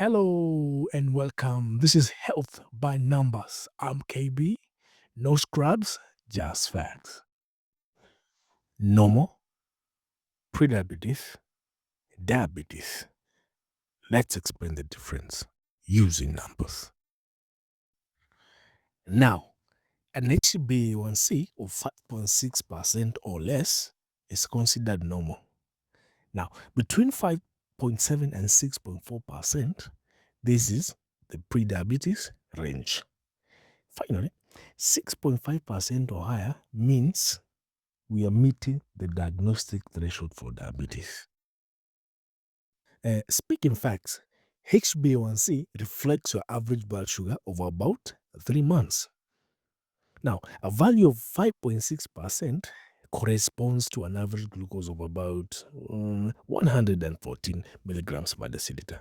Hello and welcome. This is Health by Numbers. I'm KB. No scrubs, just facts. Normal, prediabetes, diabetes. Let's explain the difference using numbers. Now, an HbA1c of 5.6% or less is considered normal. Now, between 5.7 and 6.4%, this is the prediabetes range. Finally, 6.5% or higher means we are meeting the diagnostic threshold for diabetes. Speaking facts, HbA1c reflects your average blood sugar over about 3 months. Now, a value of 5.6% corresponds to an average glucose of about 114 milligrams per deciliter.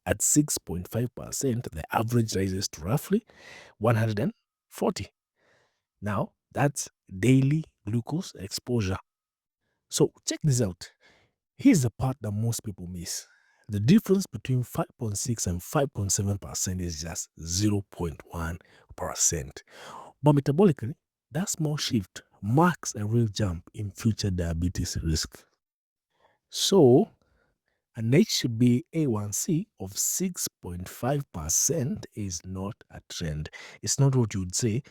At 6.5%, the average rises to roughly 140. Now, that's daily glucose exposure. So, check this out. Here's the part that most people miss. The difference between 5.6 and 5.7% is just 0.1%. But metabolically, that small shift marks a real jump in future diabetes risk. So, an HbA1c of 6.5% is not a trend. It's not what you'd say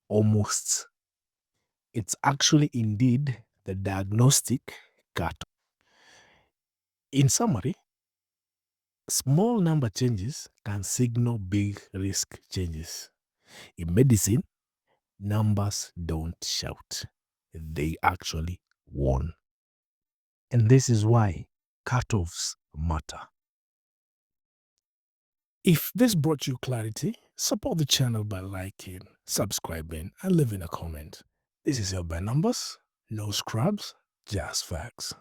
almost. It's actually indeed the diagnostic cut. In summary, small number changes can signal big risk changes. In medicine, numbers don't shout. They actually warn. And this is why cutoffs matter. If this brought you clarity, support the channel by liking, subscribing, and leaving a comment. This is Help by Numbers. No scrubs, just facts.